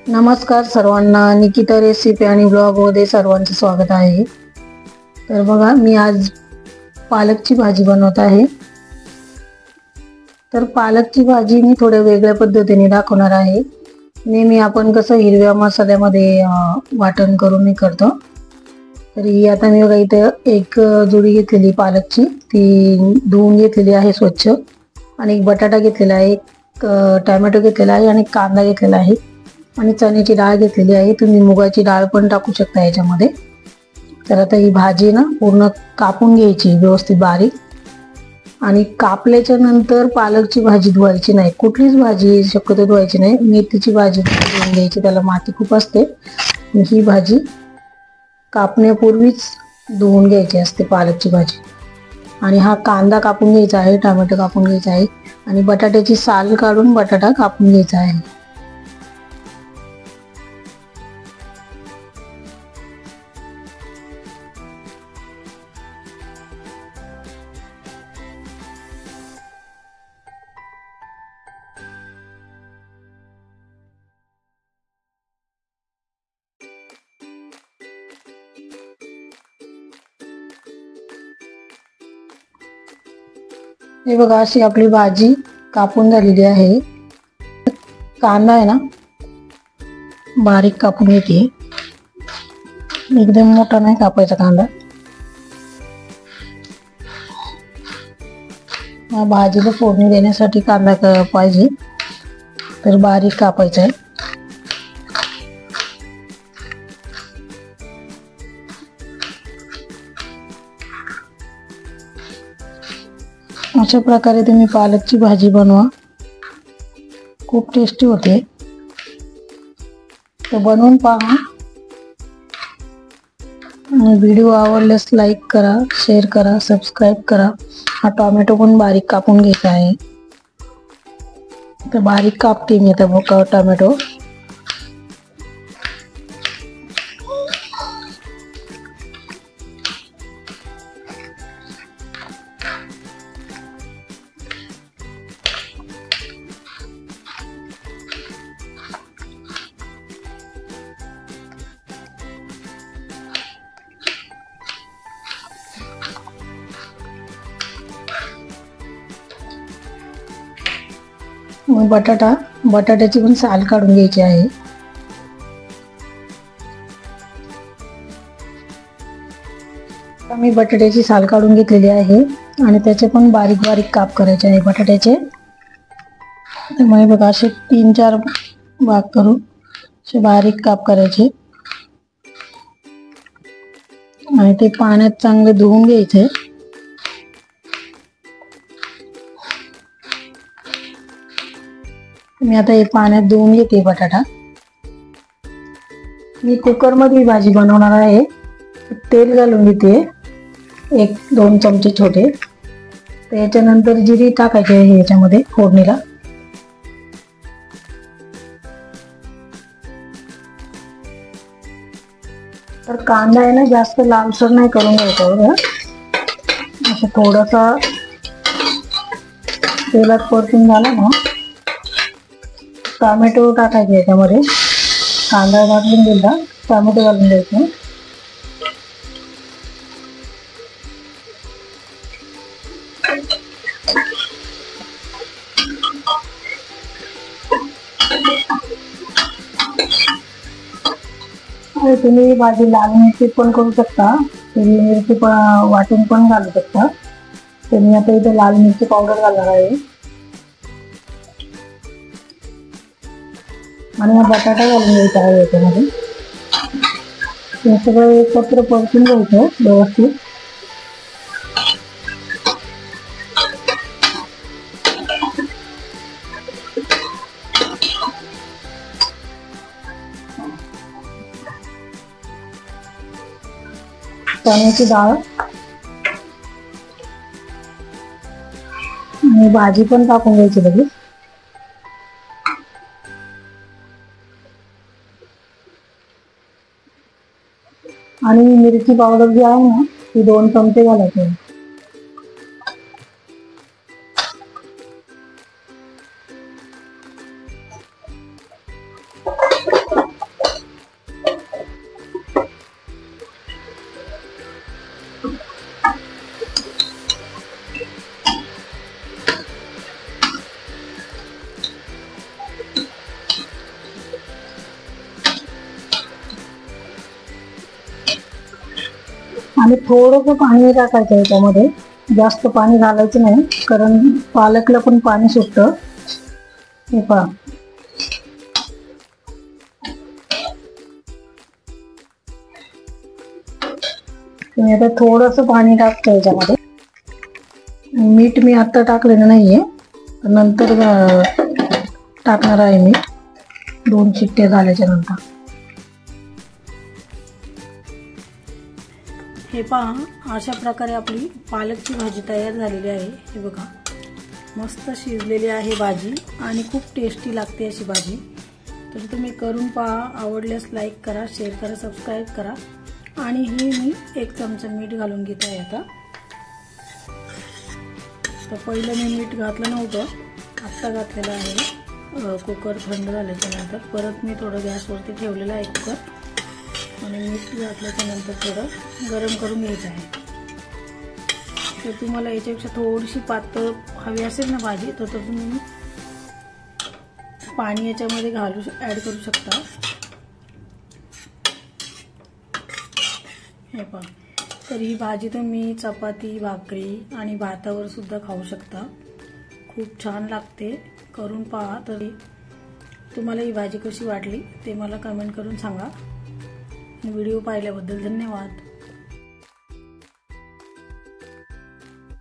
नमस्कार सर्वांना, निकिता रेसिपी आणि ब्लॉगमध्ये सर्वांचे स्वागत आहे। तर बघा, मी आज पालकची भाजी बनवत आहे। तर पालकची भाजी मी थोड्या वेगळ्या पद्धतीने दाखवणार आहे। नेहमी आपण कसं हिरव्या मसाल्यामध्ये वाटण करून मी करतो। तर ही आता मी बघा इथे एक जुडी घेतलेली पालकची, ती धुवून घेतलेली आहे स्वच्छ, आणि एक बटाटा घेतलेला आहे, एक टोमॅटो घेतलेला आहे, आणि कांदा घेतलेला आहे, आणि चण्याची डाळ घेतलेली आहे। तुम्ही मुगाची डाळ पण टाकू शकता याच्यामध्ये। तर आता ही भाजी ना पूर्ण कापून घ्यायची व्यवस्थित बारीक, आणि कापल्याच्या नंतर पालकची भाजी धुवायची नाही, कुठलीच भाजी शक्यतो धुवायची नाही। मेथीची भाजी धुवून घ्यायची, त्याला माती खूप असते। ही भाजी कापण्यापूर्वीच धुवून घ्यायची असते पालकची भाजी। आणि हा कांदा कापून घ्यायचा आहे, टोमॅटो कापून घ्यायचा आहे, आणि बटाट्याची साल काढून बटाटा कापून घ्यायचा आहे। हे बघा, अशी आपली भाजी कापून झालेली आहे। कांदा आहे ना बारीक कापून घेते, एकदम मोठा नाही कापायचा कांदा। भाजीला फोडणी देण्यासाठी कांदा पाहिजे, तर बारीक कापायचा आहे। अशा प्रकारे तुम्ही पालकची भाजी बनवा, खूप टेस्टी होते। तर बनवून पहा, व्हिडिओ आवडल्यास लाईक करा, शेअर करा, सबस्क्राईब करा। हा टोमॅटो पण बारीक कापून घ्यायचा आहे, तर बारीक कापते मी आता टोमॅटो। मग बटाट्याची पण साल काढून घ्यायची आहे। मी बटाट्याची साल काढून घेतलेली आहे, आणि त्याचे पण बारीक बारीक काप करायचे आहे बटाट्याचे। त्यामुळे बघा, असे 3-4 भाग करून असे बारीक काप करायचे, आणि ते पाण्यात चांगले धुवून घ्यायचे। मी आता हे पाण्यात धुवून घेते बटाटा। मी कुकर मध्ये भाजी बनवणार आहे। तेल घालून घेते 1-2 चमचे छोटे। त्याच्यानंतर जिरे टाकायचे आहे याच्यामध्ये फोडणीला। तर कांदा आहे ना जास्त लालसर नाही करून घ्यायचा बघा, असं थोडासा तेलात परतून झाला ना, टोमॅटो टाकायचे याच्यामध्ये। कांदा भाजून दिला, टोमॅटो घालून द्यायचे। तुम्ही भाजी लाल मिरची पण करू शकता, हिरवी मिरची पण वाटून पण घालू शकता। तर मी आता इथे लाल मिरची पावडर घालणार आहे, आणि हा बटाटा घालून घ्यायचा आहे याच्यामध्ये। हे सगळं एकत्र परतून घ्यायचं व्यवस्थित। चण्याची डाळ आणि भाजी पण टाकून घ्यायची लगेच। आणि मिरची पावडर जी आहे ना, ती 2 चमचे घालायची। आणि थोडंसं पाणी टाकायचं याच्यामध्ये, जास्त पाणी घालायचं नाही कारण पालकला पण पाणी सुटतं. हे पहा, मी आता थोडंसं पाणी टाकतो याच्यामध्ये. मीठ मी आता टाकलेलं नाहीये, नंतर टाकणार आहे मीठ 2 शिट्ट्या झाल्याच्या नंतर. हे पहा, अशा प्रकारे आपली पालकची भाजी तयार झालेली आहे. हे बघा, मस्त शिजलेली आहे भाजी आणि खूप टेस्टी लागते अशी भाजी. तर तुम्ही करून पहा. आवडल्यास लाईक करा, शेअर करा, सबस्क्राईब करा. आणि ही मी 1 चमचा मीठ घालून घेत आहे आता. तर पहिलं मी मीठ घातलं नव्हतं, आत्ता घातलेलं आहे. कुकर थंड झाल्याच्यानंतर परत मी थोडं गॅसवरती ठेवलेलं आहे कुकर, आणि मीठ घातल्याच्यानंतर थोडं गरम करून घ्यायचं आहे. तर तुम्हाला याच्यापेक्षा थोडीशी पातळ हवी असेल ना भाजी, तर तुम्ही पाणी याच्यामध्ये ॲड करू शकता. हे पहा, तर ही भाजी तुम्ही चपाती, भाकरी आणि भातावर सुद्धा खाऊ शकता. खूप छान लागते, करून पहा. तरी तुम्हाला ही भाजी कशी वाटली ते मला कमेंट करून सांगा. व्हिडिओ पाहिल्याबद्दल धन्यवाद.